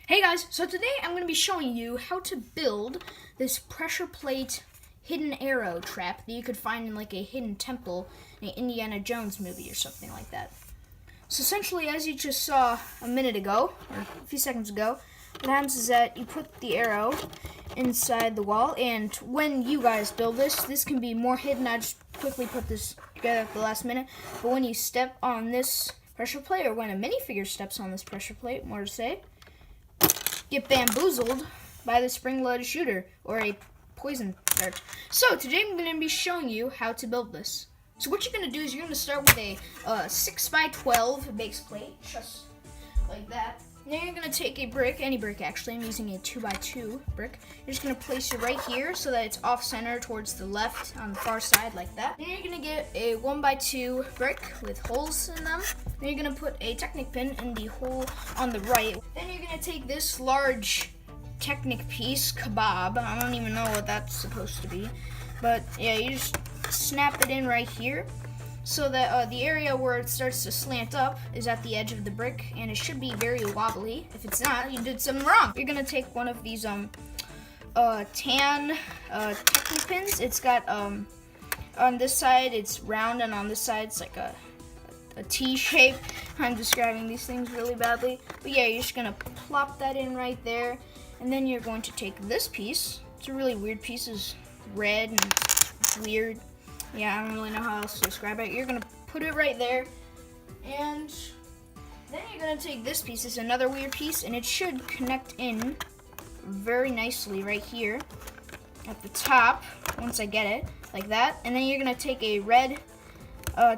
Hey guys, so today I'm going to be showing you how to build this pressure plate hidden arrow trap that you could find in like a hidden temple in an Indiana Jones movie or something like that. So essentially, as you just saw a minute ago, or a few seconds ago, what happens is that you put the arrow inside the wall, and when you guys build this can be more hidden. I just quickly put this together at the last minute, but when you step on this pressure plate, or when a minifigure steps on this pressure plate, more to say, get bamboozled by the spring-loaded shooter or a poison dart. So today I'm going to be showing you how to build this. So what you're going to do is you're going to start with a 6x12 base plate, just like that. Then you're going to take a brick, any brick actually, I'm using a 2x2 brick. You're just going to place it right here so that it's off-center towards the left on the far side like that. Then you're going to get a 1x2 brick with holes in them. Then you're going to put a Technic pin in the hole on the right. Then you're going to take this large Technic piece, kebab, I don't even know what that's supposed to be. But yeah, you just snap it in right here, so that the area where it starts to slant up is at the edge of the brick, and it should be very wobbly. If it's not, you did something wrong. You're gonna take one of these tan Technic pins. It's got on this side it's round, and on this side it's like a T shape. I'm describing these things really badly, but yeah, you're just gonna plop that in right there, and then you're going to take this piece. It's a really weird piece. It's red and it's weird. Yeah, I don't really know how else to describe it. You're gonna put it right there, and then you're gonna take this piece. It's another weird piece, and it should connect in very nicely right here at the top once I get it, like that. And then you're gonna take a red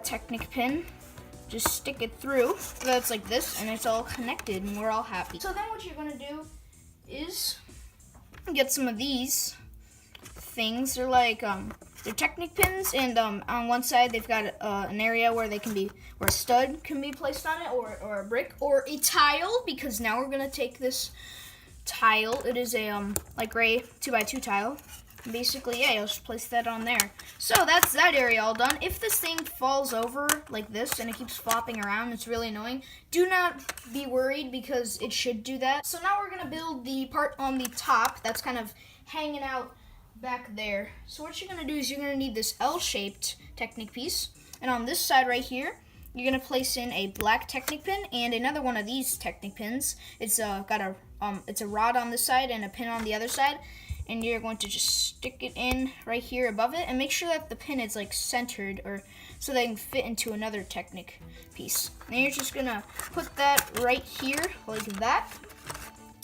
Technic pin, just stick it through so that it's like this, and it's all connected, and we're all happy. So then what you're gonna do is get some of these things. They're like they're Technic pins, and on one side they've got an area where where a stud can be placed on it, or a brick, or a tile, because now we're gonna take this tile. It is a like gray 2x2 tile. And basically, yeah, you'll just place that on there. So that's that area all done. If this thing falls over like this and it keeps flopping around, it's really annoying. Do not be worried, because it should do that. So now we're gonna build the part on the top that's kind of hanging out back there. So what you're gonna do is you're gonna need this L-shaped Technic piece, and on this side right here you're gonna place in a black Technic pin and another one of these Technic pins. It's got a it's a rod on this side and a pin on the other side, and you're going to just stick it in right here above it, and make sure that the pin is like centered, or so they can fit into another Technic piece. And you're just gonna put that right here like that,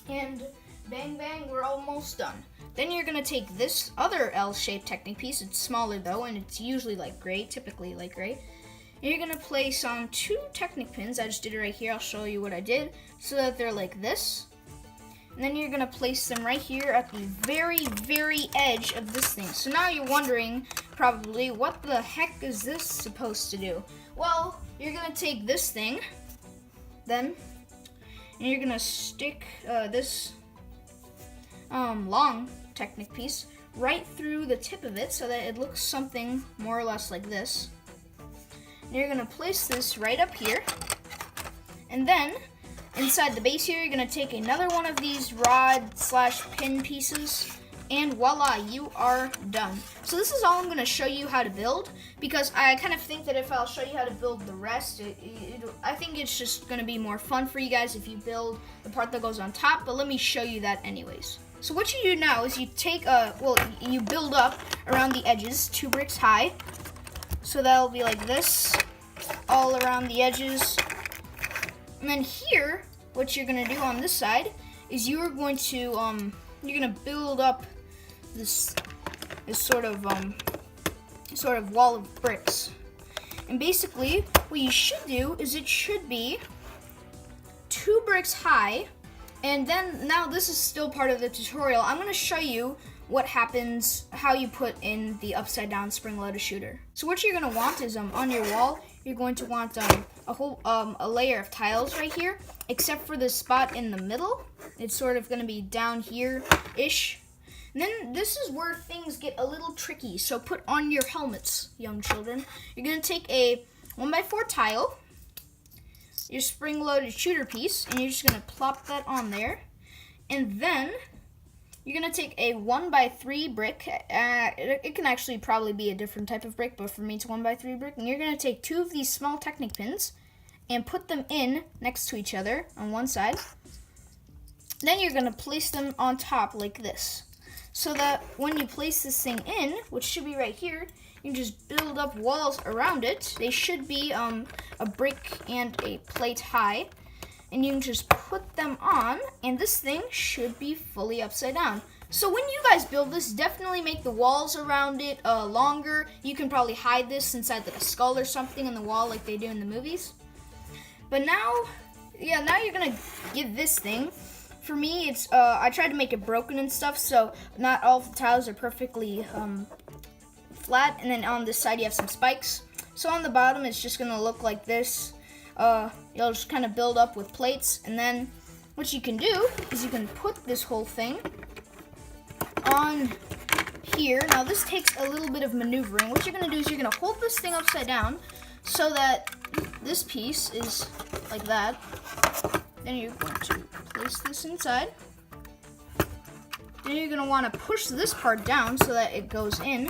and bang bang, we're almost done. Then you're gonna take this other L-shaped Technic piece. It's smaller though, and it's usually like gray, typically like gray. And you're gonna place on 2 Technic pins. I just did it right here. I'll show you what I did, so that they're like this. And then you're gonna place them right here at the very, very edge of this thing. So now you're wondering probably, what the heck is this supposed to do? Well, you're gonna take this thing, then, and you're gonna stick this long Technic piece right through the tip of it, so that it looks something more or less like this. And you're gonna place this right up here, and then inside the base here, you're gonna take another one of these rod/pin pieces, and voila, you are done. So this is all I'm gonna show you how to build, because I kind of think that if I'll show you how to build the rest, I think it's just gonna be more fun for you guys if you build the part that goes on top, but let me show you that anyways. So what you do now is you take you build up around the edges 2 bricks high. So that'll be like this, all around the edges. And then here, what you're gonna do on this side is you're going to you're gonna build up this sort of wall of bricks. And basically, what you should do is it should be 2 bricks high. And then, now this is still part of the tutorial, I'm going to show you what happens, how you put in the upside down spring-loaded shooter. So what you're going to want is on your wall, you're going to want a layer of tiles right here, except for the spot in the middle. It's sort of going to be down here-ish. And then this is where things get a little tricky, so put on your helmets, young children. You're going to take a 1x4 tile, your spring-loaded shooter piece, and you're just gonna plop that on there. And then you're going to take a 1x3 brick. It can actually probably be a different type of brick, but for me it's 1x3 brick. And you're going to take 2 of these small Technic pins and put them in next to each other on one side. Then you're going to place them on top like this. So that when you place this thing in, which should be right here, you can just build up walls around it. They should be a brick and a plate high. And you can just put them on, and this thing should be fully upside down. So when you guys build this, definitely make the walls around it longer. You can probably hide this inside like a skull or something in the wall like they do in the movies. But now you're gonna give this thing. For me, it's I tried to make it broken and stuff, so not all of the tiles are perfectly flat. And then on this side, you have some spikes. So on the bottom, it's just gonna look like this. You'll just kind of build up with plates, and then what you can do is you can put this whole thing on here. Now this takes a little bit of maneuvering. What you're gonna do is you're gonna hold this thing upside down so that this piece is like that. Then you're going to place this inside. Then you're going to want to push this part down so that it goes in.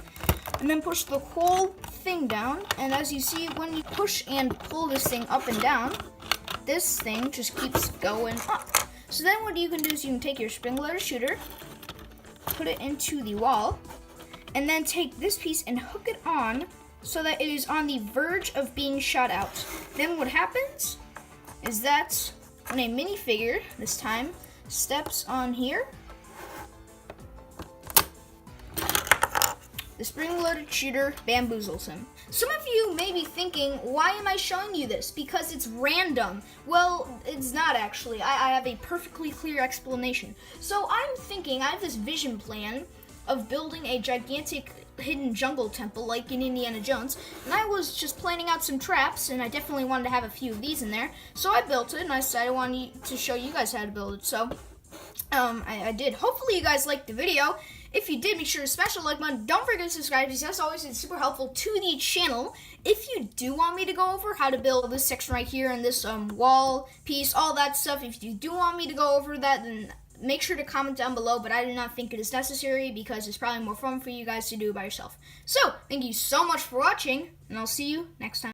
And then push the whole thing down. And as you see, when you push and pull this thing up and down, this thing just keeps going up. So then what you can do is you can take your spring loaded shooter, put it into the wall, and then take this piece and hook it on so that it is on the verge of being shot out. Then what happens is that when a minifigure, this time, steps on here, the spring-loaded shooter bamboozles him. Some of you may be thinking, why am I showing you this? Because it's random. Well, it's not actually. I have a perfectly clear explanation. So I'm thinking, I have this vision plan of building a gigantic hidden jungle temple like in Indiana Jones, and I was just planning out some traps, and I definitely wanted to have a few of these in there, so I built it, and I decided I wanted to show you guys how to build it. So I did. Hopefully you guys liked the video. If you did, make sure to smash the like button. Don't forget to subscribe, because as always, it's super helpful to the channel. If you do want me to go over how to build this section right here and this wall piece, all that stuff, if you do want me to go over that, then make sure to comment down below, but I do not think it is necessary because it's probably more fun for you guys to do it by yourself. So, thank you so much for watching, and I'll see you next time.